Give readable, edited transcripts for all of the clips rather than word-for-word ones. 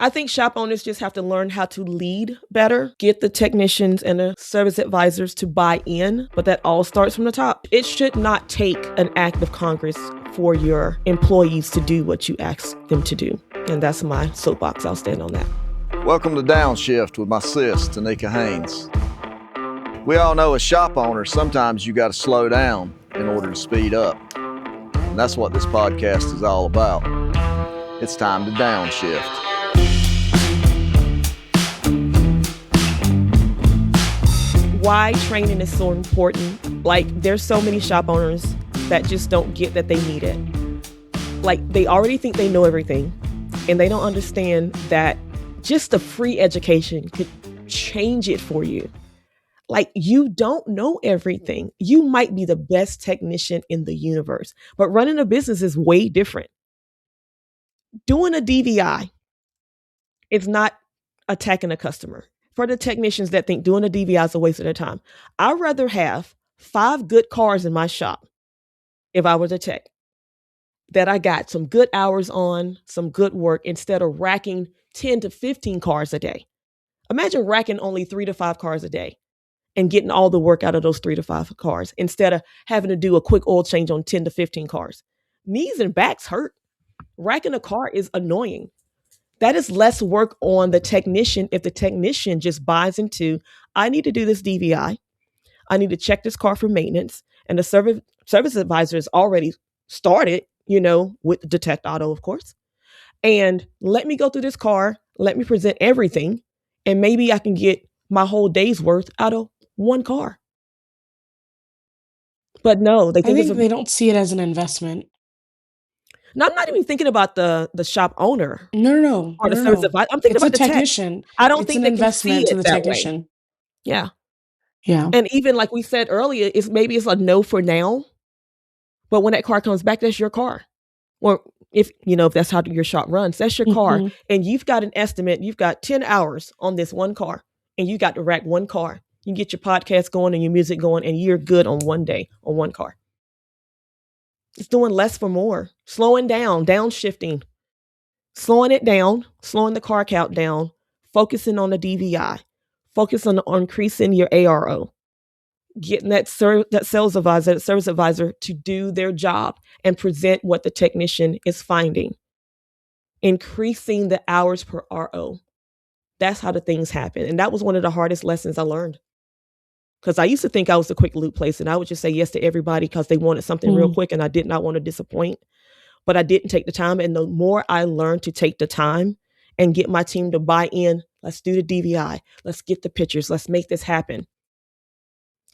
I think shop owners just have to learn how to lead better, get the technicians and the service advisors to buy in, but that all starts from the top. It should not take an act of Congress for your employees to do what you ask them to do. And that's my soapbox. I'll stand on that. Welcome to Downshift with my sis, Tonnika Haynes. We all know as shop owners, sometimes you got to slow down in order to speed up. And that's what this podcast is all about. It's time to downshift. Why training is so important. Like, there's so many shop owners that just don't get that they need it. Like, they already think they know everything, and they don't understand that just a free education could change it for you. Like, you don't know everything. You might be the best technician in the universe, but running a business is way different. Doing a DVI is not attacking a customer. For the technicians that think doing a DVI is a waste of their time, I'd rather have 5 good cars in my shop if I was a tech, that I got some good hours on, some good work, instead of racking 10 to 15 cars a day. Imagine racking only 3 to 5 cars a day and getting all the work out of those 3 to 5 cars instead of having to do a quick oil change on 10 to 15 cars. Knees and backs hurt. Racking a car is annoying. That is less work on the technician if the technician just buys into, I need to do this DVI. I need to check this car for maintenance. And the service advisor has already started, with Detect Auto, of course. And let me go through this car. Let me present everything. And maybe I can get my whole day's worth out of one car. But no, I think they don't see it as an investment. No, I'm not even thinking about the shop owner. No. Or the service advisor. I'm thinking about the technician. I don't it's think an they investment can see to it the that technician. Way. Yeah. Yeah. And even like we said earlier, maybe it's a no for now. But when that car comes back, that's your car. Or if that's how your shop runs, that's your car. And you've got an estimate. You've got 10 hours on this one car. And you got to rack one car. You can get your podcast going and your music going, and you're good on one day on one car. It's doing less for more. Slowing down, downshifting. Slowing it down, slowing the car count down, focusing on the DVI, focusing on increasing your ARO, getting that sales advisor, that service advisor to do their job and present what the technician is finding. Increasing the hours per RO. That's how the things happen. And that was one of the hardest lessons I learned. Because I used to think I was a quick loop place, and I would just say yes to everybody because they wanted something real quick, and I did not want to disappoint. But I didn't take the time. And the more I learned to take the time and get my team to buy in, let's do the DVI. Let's get the pictures. Let's make this happen.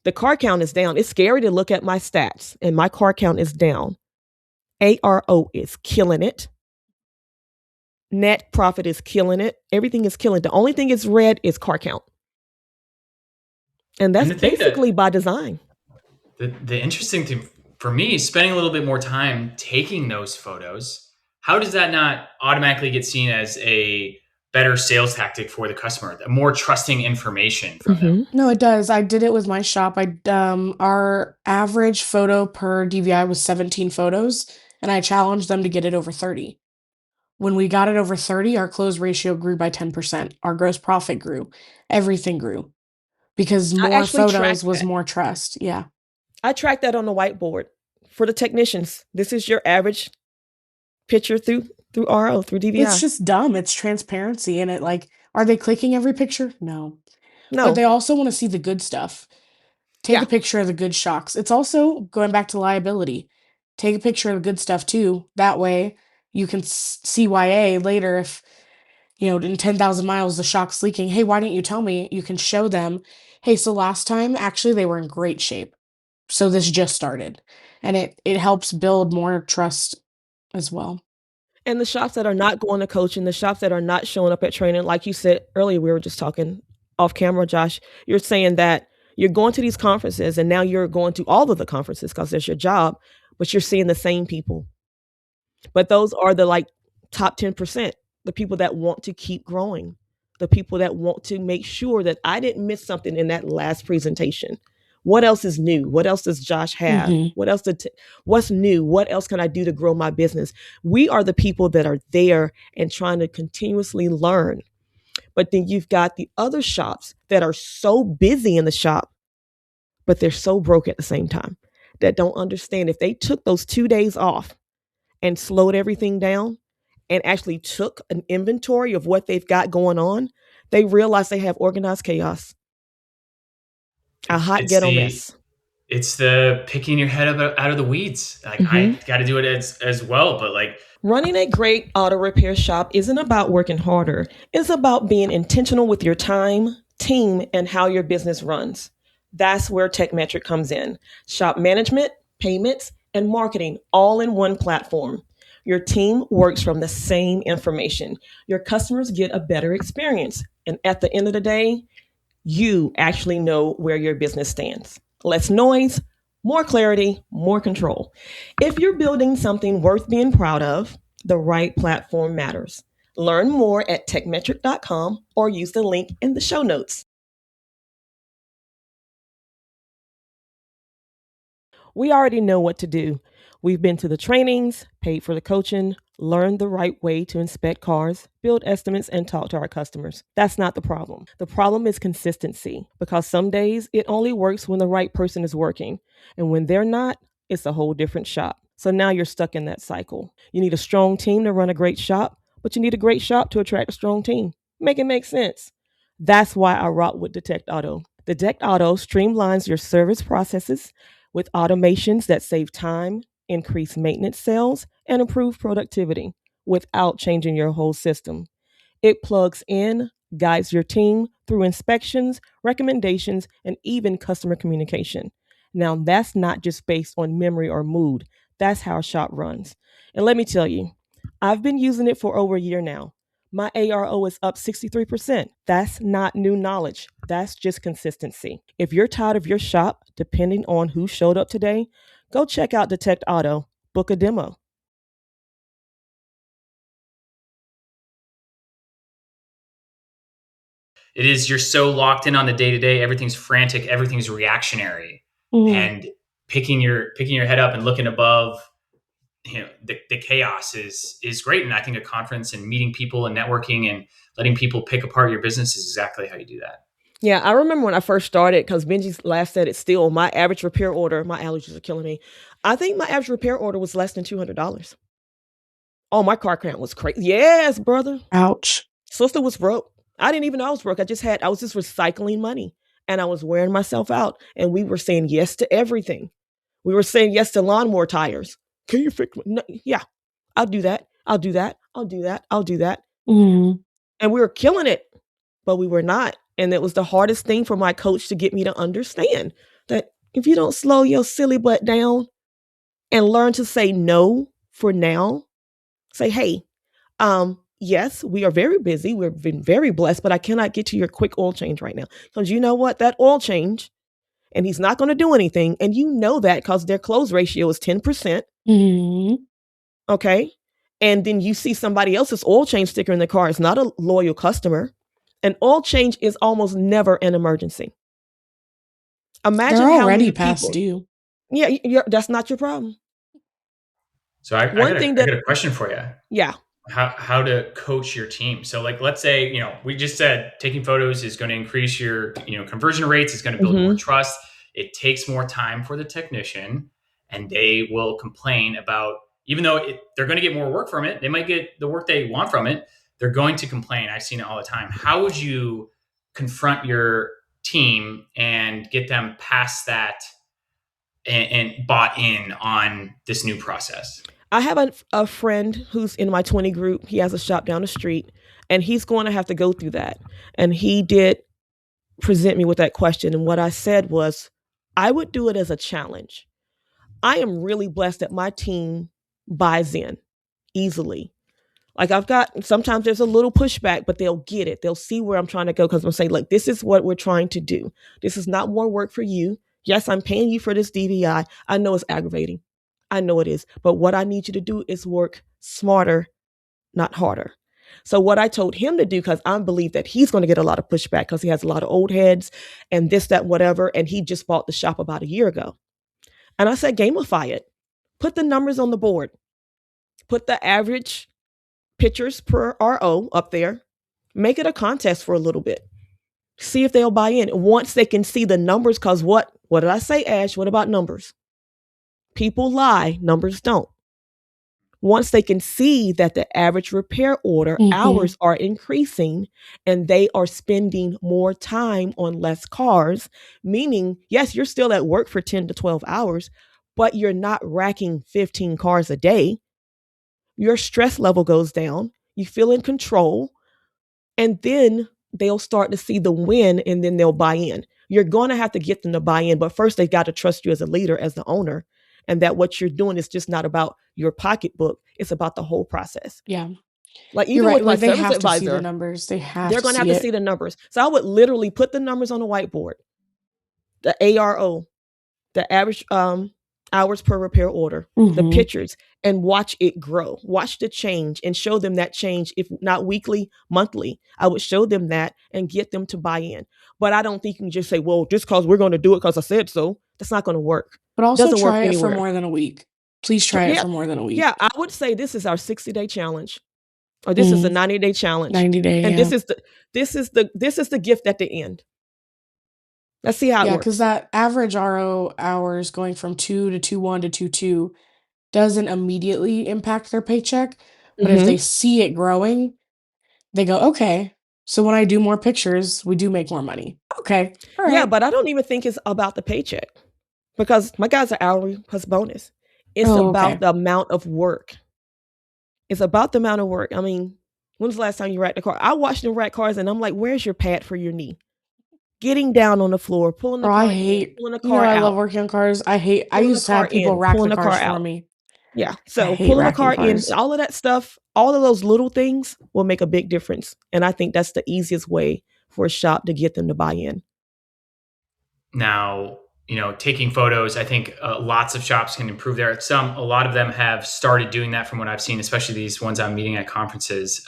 The car count is down. It's scary to look at my stats, and my car count is down. ARO is killing it. Net profit is killing it. Everything is killing it. The only thing is red is car count. And that's basically by design. The interesting thing for me is spending a little bit more time taking those photos. How does that not automatically get seen as a better sales tactic for the customer, a more trusting information from them? No, it does. I did it with my shop. Our average photo per DVI was 17 photos, and I challenged them to get it over 30. When we got it over 30, our close ratio grew by 10%. Our gross profit grew. Everything grew. Because more photos was more trust. Yeah. I tracked that on the whiteboard for the technicians. This is your average picture through RO, through DVI. It's just dumb. It's transparency. And are they clicking every picture? No. But they also want to see the good stuff. Take a picture of the good shocks. It's also going back to liability. Take a picture of the good stuff too. That way you can CYA later if, in 10,000 miles, the shock's leaking. Hey, why didn't you tell me? You can show them, hey, so last time, actually, they were in great shape. So this just started. And it helps build more trust as well. And the shops that are not going to coaching, the shops that are not showing up at training, like you said earlier, we were just talking off camera, Josh, you're saying that you're going to these conferences and now you're going to all of the conferences because that's your job, but you're seeing the same people. But those are the top 10%, the people that want to keep growing, the people that want to make sure that I didn't miss something in that last presentation. What else is new? What else does Josh have? Mm-hmm. What's new? What else can I do to grow my business? We are the people that are there and trying to continuously learn. But then you've got the other shops that are so busy in the shop, but they're so broke at the same time, that don't understand if they took those 2 days off and slowed everything down and actually took an inventory of what they've got going on, they realize they have organized chaos. A hot ghetto mess. It's the picking your head out of the weeds. Like, I got to do it as well. But like, running a great auto repair shop isn't about working harder. It's about being intentional with your time, team, and how your business runs. That's where TechMetric comes in. Shop management, payments, and marketing all in one platform. Your team works from the same information. Your customers get a better experience. And at the end of the day, you actually know where your business stands. Less noise, more clarity, more control. If you're building something worth being proud of, the right platform matters. Learn more at techmetric.com or use the link in the show notes. We already know what to do. We've been to the trainings, paid for the coaching, learned the right way to inspect cars, build estimates, and talk to our customers. That's not the problem. The problem is consistency, because some days it only works when the right person is working. And when they're not, it's a whole different shop. So now you're stuck in that cycle. You need a strong team to run a great shop, but you need a great shop to attract a strong team. Make it make sense. That's why I rock with Detect Auto. Detect Auto streamlines your service processes with automations that save time, increase maintenance sales, and improve productivity without changing your whole system. It plugs in, guides your team through inspections, recommendations, and even customer communication. Now, that's not just based on memory or mood. That's how a shop runs. And let me tell you, I've been using it for over a year now. My ARO is up 63%. That's not new knowledge. That's just consistency. If you're tired of your shop depending on who showed up today, go check out Detect Auto. Book a demo. It is, you're so locked in on the day-to-day. Everything's frantic. Everything's reactionary. And picking your head up and looking above, the chaos is great. And I think a conference and meeting people and networking and letting people pick apart your business is exactly how you do that. Yeah, I remember when I first started, because Benji last said it still, my average repair order, my allergies are killing me. I think my average repair order was less than $200. Oh, my car count was crazy. Yes, brother. Ouch. Sister was broke. I didn't even know I was broke. I was just recycling money, and I was wearing myself out. And we were saying yes to everything. We were saying yes to lawnmower tires. Can you fix no, yeah, I'll do that. I'll do that. I'll do that. I'll do that. And we were killing it, but we were not. And it was the hardest thing for my coach to get me to understand that if you don't slow your silly butt down and learn to say no for now, say, hey, yes, we are very busy. We've been very blessed, but I cannot get to your quick oil change right now. Because you know what? That oil change, and he's not going to do anything. And you know that because their close ratio is 10%. Okay. And then you see somebody else's oil change sticker in the car. It's not a loyal customer. An oil change is almost never an emergency. Imagine they're how already many past people, due. Yeah, that's not your problem. So I got a question for you. Yeah. How to coach your team. So like, let's say, we just said taking photos is going to increase your, conversion rates. It's going to build more trust. It takes more time for the technician, and they will complain about, even though they're going to get more work from it, they might get the work they want from it. They're going to complain. I've seen it all the time. How would you confront your team and get them past that and bought in on this new process? I have a friend who's in my 20 group. He has a shop down the street, and he's going to have to go through that. And he did present me with that question. And what I said was, I would do it as a challenge. I am really blessed that my team buys in easily. Like sometimes there's a little pushback, but they'll get it. They'll see where I'm trying to go, because I'm saying, look, this is what we're trying to do. This is not more work for you. Yes, I'm paying you for this DVI. I know it's aggravating. I know it is. But what I need you to do is work smarter, not harder. So what I told him to do, because I believe that he's going to get a lot of pushback because he has a lot of old heads and this, that, whatever. And he just bought the shop about a year ago. And I said, gamify it. Put the numbers on the board. Put the average pictures per RO up there. Make it a contest for a little bit. See if they'll buy in. Once they can see the numbers, because what did I say, Ash? What about numbers? People lie, numbers don't. Once they can see that the average repair order hours are increasing and they are spending more time on less cars, meaning, yes, you're still at work for 10 to 12 hours, but you're not racking 15 cars a day. Your stress level goes down. You feel in control. And then they'll start to see the win and then they'll buy in. You're going to have to get them to buy in, but first they've got to trust you as a leader, as the owner. And that what you're doing is just not about your pocketbook. It's about the whole process. Yeah. Like even with my service advisor, to see the numbers. They're going to have to see the numbers. So I would literally put the numbers on a whiteboard, the ARO, the average hours per repair order, the pictures, and watch it grow. Watch the change and show them that change. If not weekly, monthly, I would show them that and get them to buy in. But I don't think you can just say, well, just because we're going to do it because I said so. That's not going to work. But also try it for more than a week. Please try it for more than a week. Yeah, I would say this is our 60-day challenge, or this is a 90-day challenge. 90-day, and this is the gift at the end. Let's see how it works. Because that average RO hours going from 2 to 2.1 to 2.2 doesn't immediately impact their paycheck. But if they see it growing, they go, okay, so when I do more pictures, we do make more money. Okay. All right. Yeah, but I don't even think it's about the paycheck because my guys are hourly plus bonus. It's about the amount of work. It's about the amount of work. I mean, when's the last time you racked the car? I watched them rack cars and I'm like, where's your pad for your knee? Getting down on the floor, pulling the car in, pulling the car out. I love working on cars. I used to have people rack the cars for me. Yeah. So pulling the car in, all of that stuff, all of those little things will make a big difference. And I think that's the easiest way for a shop to get them to buy in. Now, taking photos, I think lots of shops can improve there. A lot of them have started doing that from what I've seen, especially these ones I'm meeting at conferences.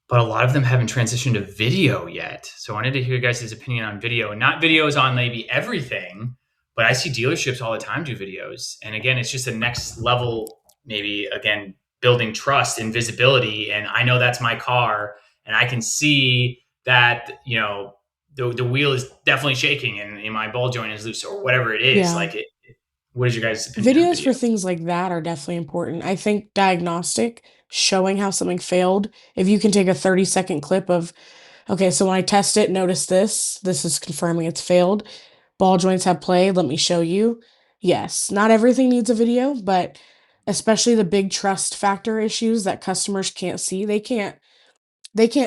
But a lot of them haven't transitioned to video yet. So I wanted to hear you guys' opinion on video, and not videos on maybe everything, but I see dealerships all the time do videos. And again, it's just a next level, maybe again, building trust and visibility. And I know that's my car and I can see that, the wheel is definitely shaking and my ball joint is loose or whatever it is. Yeah. What is your guys' opinion? Videos for things like that are definitely important. I think diagnostic, showing how something failed. If you can take a 30-second clip of, okay, so when I test it, notice this is confirming it's failed. Ball joints have play. Let me show you. Yes, not everything needs a video, but especially the big trust factor issues that customers can't see. They can't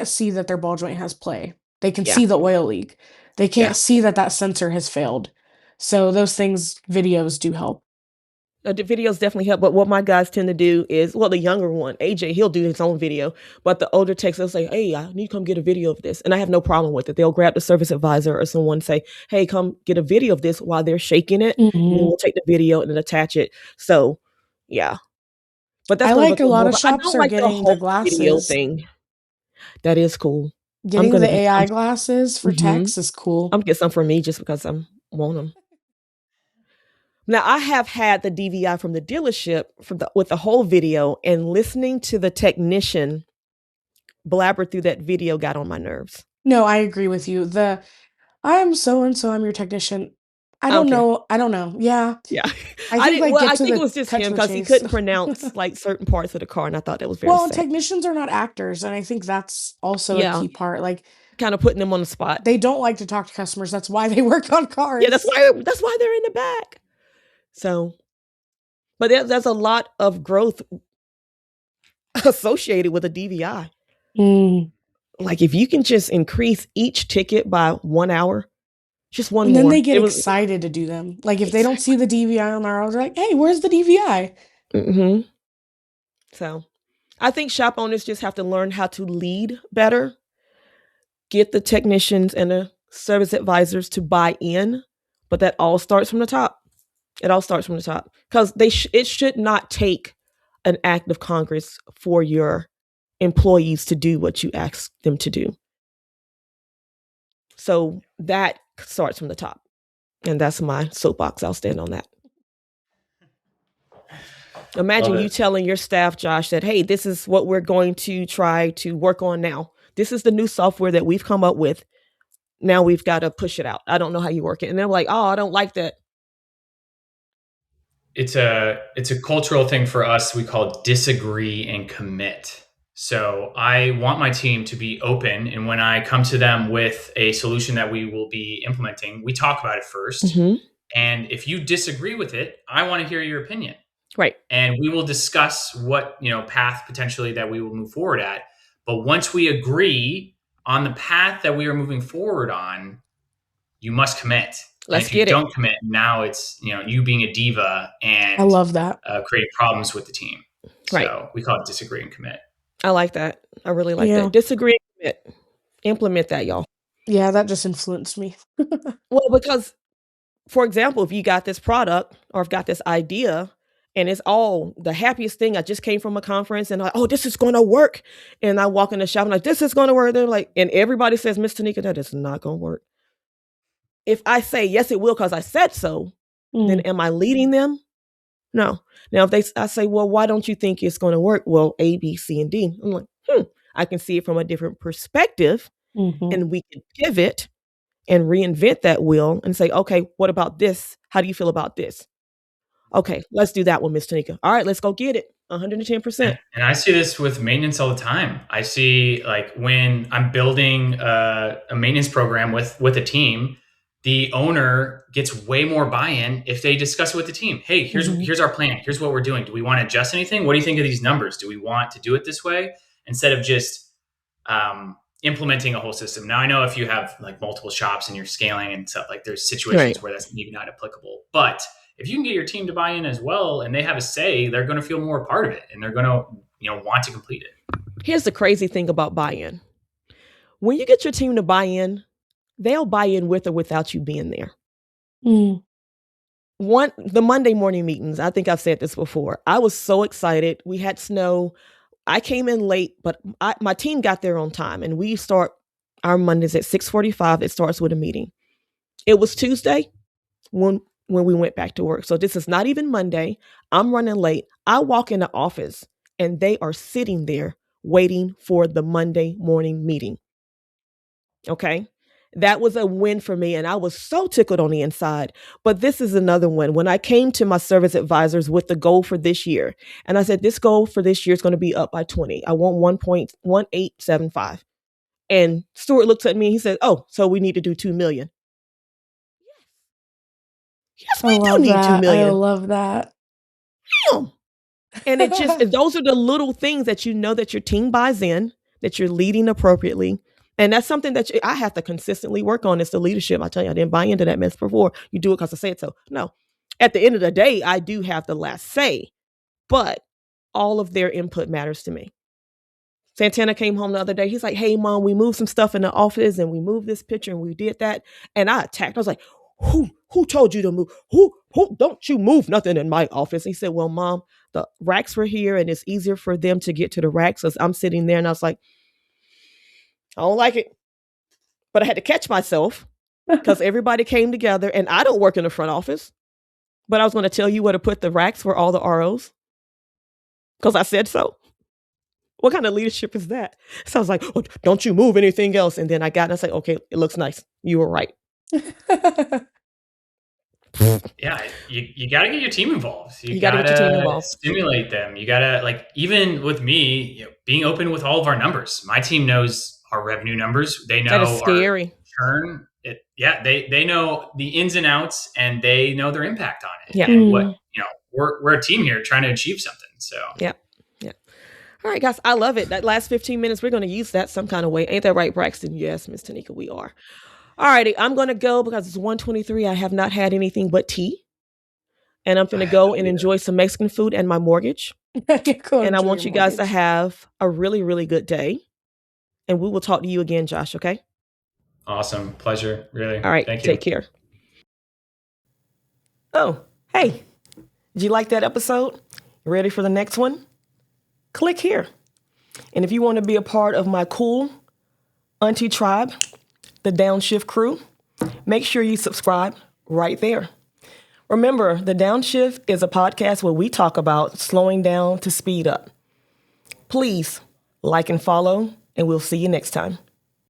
see that their ball joint has play. They can see the oil leak. They can't see that sensor has failed. So those things, videos do help. The videos definitely help. But what my guys tend to do is, the younger one, AJ, he'll do his own video. But the older techs, they'll say, hey, I need to come get a video of this. And I have no problem with it. They'll grab the service advisor or someone say, hey, come get a video of this while they're shaking it. And then we'll take the video and then attach it. So, yeah. But that's I like a lot of shops are getting the glasses thing. That is cool. Getting the AI glasses for techs is cool. I'm gonna get some for me just because I want them. Now, I have had the DVI from the dealership with the whole video, and listening to the technician blabber through that video got on my nerves. No, I agree with you. I'm so-and-so, I'm your technician. I don't know. Yeah. Yeah. I think it was just him because he couldn't pronounce certain parts of the car, and I thought that was very sad. Technicians are not actors, and I think that's also a key part. Like, kind of putting them on the spot. They don't like to talk to customers. That's why they work on cars. Yeah, that's why they're in the back. So, but there's a lot of growth associated with a DVI. Like if you can just increase each ticket by 1 hour, just one more. And then they get excited to do them. Like if they don't see the DVI on our own, they're like, hey, where's the DVI? So I think shop owners just have to learn how to lead better, get the technicians and the service advisors to buy in, but that all starts from the top. It all starts from the top because it should not take an act of Congress for your employees to do what you ask them to do. So that starts from the top. And that's my soapbox. I'll stand on that. Imagine you telling your staff, Josh, that, hey, this is what we're going to try to work on now. This is the new software that we've come up with. Now we've got to push it out. I don't know how you work it. And they're like, oh, I don't like that. It's a cultural thing for us. We call disagree and commit. So I want my team to be open. And when I come to them with a solution that we will be implementing, we talk about it first. Mm-hmm. And if you disagree with it, I want to hear your opinion. Right. And we will discuss what, path potentially that we will move forward at. But once we agree on the path that we are moving forward on, you must commit. Let's if you don't commit, now it's, you being a diva and I love that. Creating problems with the team. Right. So we call it disagree and commit. I like that. I really like that. Disagree and commit. Implement that, y'all. Yeah, that just influenced me. Well, because, for example, if you got this product or I've got this idea and it's all the happiest thing, I just came from a conference and this is going to work. And I walk in the shop and like, this is going to work. They're like, and everybody says, Miss Tonnika, that is not going to work. If I say, yes, it will, because I said so, then am I leading them? No. Now, if I say, well, why don't you think it's going to work? Well, A, B, C, and D. I'm like, I can see it from a different perspective, and we can pivot and reinvent that wheel and say, okay, what about this? How do you feel about this? Okay, let's do that one, Miss Tonnika. All right, let's go get it. 110%. And I see this with maintenance all the time. I see, like, when I'm building a maintenance program with a team, the owner gets way more buy-in if they discuss it with the team. Hey, here's our plan. Here's what we're doing. Do we want to adjust anything? What do you think of these numbers? Do we want to do it this way? Instead of just implementing a whole system. Now, I know if you have like multiple shops and you're scaling and stuff, like there's situations where that's maybe not applicable. But if you can get your team to buy in as well and they have a say, they're going to feel more a part of it and they're going to want to complete it. Here's the crazy thing about buy-in. When you get your team to buy in, they'll buy in with or without you being there. The Monday morning meetings, I think I've said this before. I was so excited. We had snow. I came in late, but my team got there on time. And we start our Mondays at 6:45. It starts with a meeting. It was Tuesday when we went back to work. So this is not even Monday. I'm running late. I walk in the office and they are sitting there waiting for the Monday morning meeting. Okay. That was a win for me. And I was so tickled on the inside. But this is another one. When I came to my service advisors with the goal for this year, and I said, this goal for this year is going to be up by 20. I want 1.1875. And Stuart looked at me and he said, oh, so we need to do 2 million. Yes, we do need 2 million. I love that. Damn. And it just, those are the little things that you know that your team buys in, that you're leading appropriately. And that's something that I have to consistently work on is the leadership. I tell you, I didn't buy into that mess before. You do it because I said so. No. At the end of the day, I do have the last say, but all of their input matters to me. Santana came home the other day. He's like, hey, Mom, we moved some stuff in the office and we moved this picture and we did that. And I attacked. I was like, who told you to move? Who don't you move nothing in my office? He said, well, Mom, the racks were here and it's easier for them to get to the racks. So I'm sitting there and I was like, I don't like it. But I had to catch myself because everybody came together and I don't work in the front office. But I was going to tell you where to put the racks for all the ROs because I said so. What kind of leadership is that? So I was like, oh, don't you move anything else. And then I got and I said, okay, it looks nice. You were right. Yeah, you got to get your team involved. You got to get your team involved. Stimulate them. You got to, like, even with me, being open with all of our numbers. My team knows our revenue numbers. They know that is scary. Our churn. They know the ins and outs and they know their impact on it. Yeah. And what, we're a team here trying to achieve something. So yeah. All right, guys, I love it. That last 15 minutes, we're going to use that some kind of way. Ain't that right, Braxton? Yes, Miss Tonnika, we are. All righty, I'm going to go because it's 1:23. I have not had anything but tea. And I'm going to go and enjoy some Mexican food and my mortgage. And I want you guys to have a really, really good day. And we will talk to you again, Josh, okay? Awesome. Pleasure. Really. All right. Thank you. Take care. Oh, hey, did you like that episode? You ready for the next one? Click here. And if you want to be a part of my cool auntie tribe, the Downshift crew, make sure you subscribe right there. Remember, The Downshift is a podcast where we talk about slowing down to speed up. Please like and follow, and we'll see you next time.